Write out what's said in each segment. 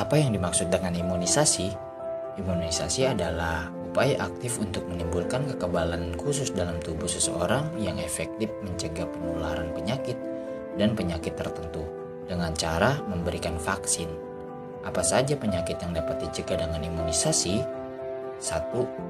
Apa yang dimaksud dengan imunisasi? Imunisasi adalah upaya aktif untuk menimbulkan kekebalan khusus dalam tubuh seseorang yang efektif mencegah penularan penyakit dan penyakit tertentu dengan cara memberikan vaksin. Apa saja penyakit yang dapat dicegah dengan imunisasi? 1.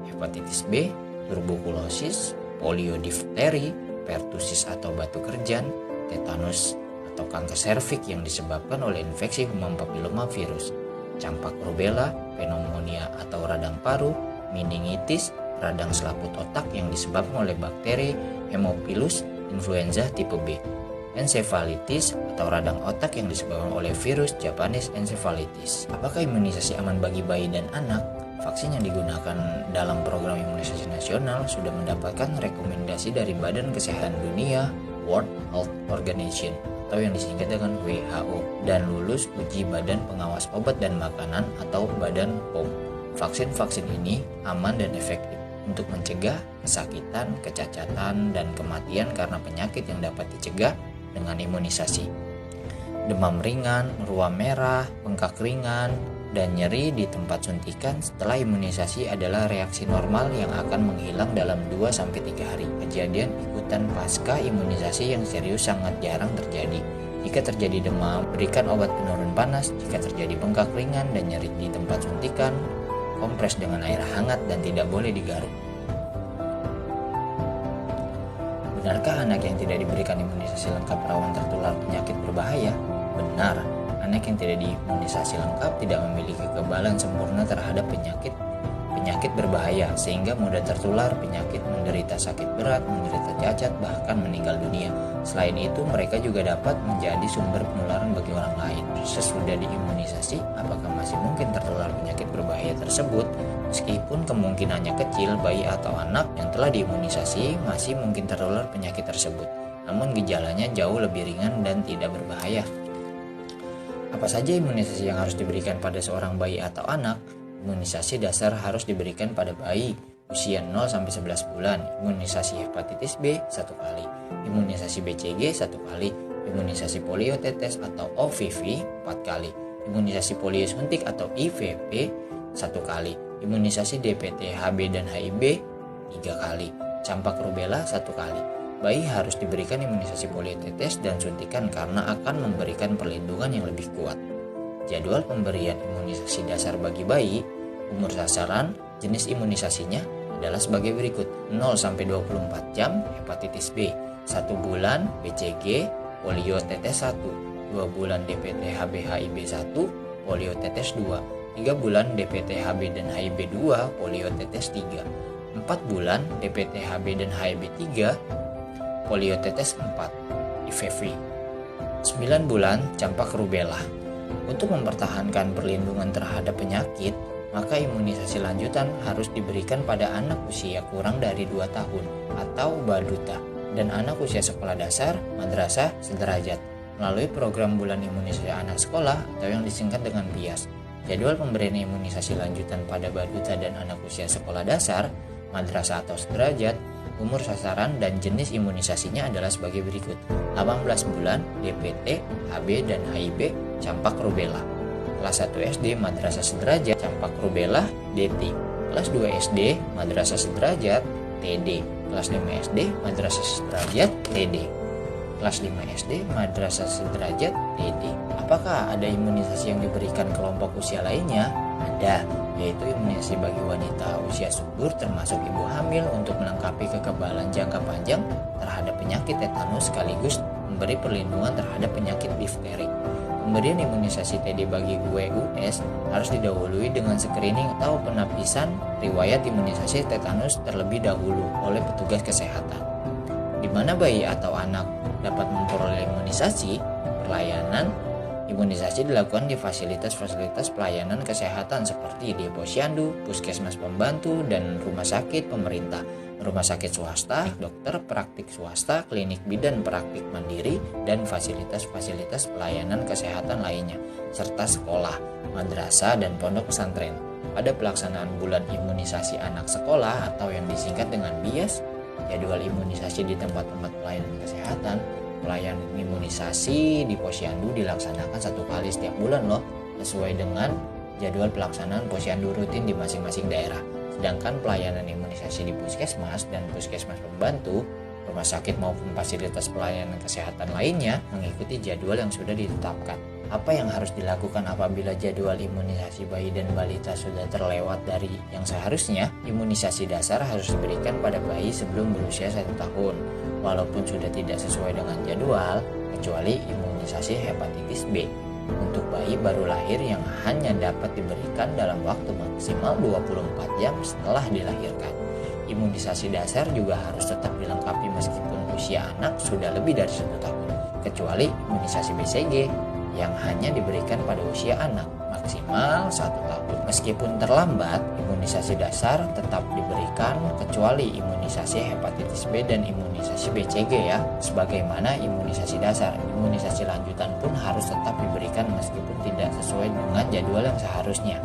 Hepatitis B, tuberkulosis, polio difteri, pertusis atau batu kerjan, tetanus atau kanker serviks yang disebabkan oleh infeksi human papilloma virus, campak rubella, pneumonia atau radang paru, meningitis, radang selaput otak yang disebabkan oleh bakteri Haemophilus influenza tipe B, encephalitis atau radang otak yang disebabkan oleh virus Japanese encephalitis. Apakah imunisasi aman bagi bayi dan anak? Vaksin yang digunakan dalam program imunisasi nasional sudah mendapatkan rekomendasi dari Badan Kesehatan Dunia World Health Organization atau yang disingkat dengan WHO dan lulus uji Badan Pengawas Obat dan Makanan atau Badan POM. Vaksin-vaksin ini aman dan efektif untuk mencegah kesakitan, kecacatan, dan kematian karena penyakit yang dapat dicegah dengan imunisasi. Demam ringan, ruam merah, bengkak ringan, dan nyeri di tempat suntikan setelah imunisasi adalah reaksi normal yang akan menghilang dalam 2-3 hari. Kejadian ikutan pasca imunisasi yang serius sangat jarang terjadi. Jika terjadi demam, berikan obat penurun panas. Jika terjadi bengkak ringan dan nyeri di tempat suntikan, kompres dengan air hangat dan tidak boleh digaruk. Benarkah anak yang tidak diberikan imunisasi lengkap rawan tertular penyakit berbahaya? Benar. Anak yang tidak diimunisasi lengkap tidak memiliki kekebalan sempurna terhadap penyakit berbahaya sehingga mudah tertular penyakit, menderita sakit berat, menderita cacat, bahkan meninggal dunia. Selain itu, mereka juga dapat menjadi sumber penularan bagi orang lain. Sesudah diimunisasi, apakah masih mungkin tertular penyakit berbahaya tersebut? Meskipun kemungkinannya kecil, bayi atau anak yang telah diimunisasi masih mungkin tertular penyakit tersebut. Namun gejalanya jauh lebih ringan dan tidak berbahaya. Apa saja imunisasi yang harus diberikan pada seorang bayi atau anak? Imunisasi dasar harus diberikan pada bayi usia 0-11 bulan. Imunisasi hepatitis B 1 kali, imunisasi BCG 1 kali, imunisasi polio tetes atau OVV 4 kali, imunisasi polio suntik atau IVP 1 kali, imunisasi DPT, HB dan HIV 3 kali, campak rubella 1 kali. Bayi harus diberikan imunisasi polio tetes dan suntikan karena akan memberikan perlindungan yang lebih kuat. Jadwal pemberian imunisasi dasar bagi bayi, umur sasaran, jenis imunisasinya adalah sebagai berikut. 0-24 jam hepatitis B, 1 bulan BCG, polio tetes 1, 2 bulan DPT HB HIV 1, polio tetes 2, 3 bulan DPT HB dan HIV 2, polio tetes 3, 4 bulan DPT HB dan HIV 3, polio tetes 4, IVV, 9 bulan campak rubella. Untuk mempertahankan perlindungan terhadap penyakit, maka imunisasi lanjutan harus diberikan pada anak usia kurang dari 2 tahun atau balita dan anak usia sekolah dasar, madrasah, sederajat melalui program bulan imunisasi anak sekolah atau yang disingkat dengan BIAS. Jadwal pemberian imunisasi lanjutan pada balita dan anak usia sekolah dasar, madrasah atau sederajat, umur sasaran dan jenis imunisasinya adalah sebagai berikut. 18 bulan DPT, HB dan HIV, campak rubella. Kelas 1 SD madrasah sederajat, campak rubella, DT. Kelas 2 SD madrasah sederajat, TD. Kelas 5 SD madrasah sederajat, TD. Kelas 5 SD madrasah sederajat, TD. Apakah ada imunisasi yang diberikan kelompok usia lainnya? Ada, yaitu imunisasi bagi wanita usia subur termasuk ibu hamil untuk melengkapi kekebalan jangka panjang terhadap penyakit tetanus sekaligus memberi perlindungan terhadap penyakit difteri. Pemberian imunisasi TD bagi WUS harus didahului dengan screening atau penapisan riwayat imunisasi tetanus terlebih dahulu oleh petugas kesehatan. Di mana bayi atau anak dapat memperoleh imunisasi, pelayanan imunisasi dilakukan di fasilitas-fasilitas pelayanan kesehatan seperti di posyandu, puskesmas pembantu, dan rumah sakit pemerintah, rumah sakit swasta, dokter praktik swasta, klinik bidan praktik mandiri, dan fasilitas-fasilitas pelayanan kesehatan lainnya, serta sekolah, madrasah, dan pondok pesantren. Pada pelaksanaan bulan imunisasi anak sekolah atau yang disingkat dengan BIAS, jadwal imunisasi di tempat-tempat pelayanan kesehatan, pelayanan imunisasi di posyandu dilaksanakan 1 kali setiap bulan loh. sesuai dengan jadwal pelaksanaan posyandu rutin di masing-masing daerah. Sedangkan pelayanan imunisasi di puskesmas dan puskesmas pembantu, rumah sakit maupun fasilitas pelayanan kesehatan lainnya mengikuti jadwal yang sudah ditetapkan. Apa yang harus dilakukan apabila jadwal imunisasi bayi dan balita sudah terlewat dari yang seharusnya? Imunisasi dasar harus diberikan pada bayi sebelum berusia 1 tahun, walaupun sudah tidak sesuai dengan jadwal, kecuali imunisasi hepatitis B untuk bayi baru lahir yang hanya dapat diberikan dalam waktu maksimal 24 jam setelah dilahirkan. Imunisasi dasar juga harus tetap dilengkapi meskipun usia anak sudah lebih dari 1 tahun, kecuali imunisasi BCG yang hanya diberikan pada usia anak maksimal 1 tahun. Meskipun terlambat, imunisasi dasar tetap diberikan kecuali imunisasi hepatitis B dan imunisasi BCG ya. Sebagaimana imunisasi dasar, imunisasi lanjutan pun harus tetap diberikan meskipun tidak sesuai dengan jadwal yang seharusnya.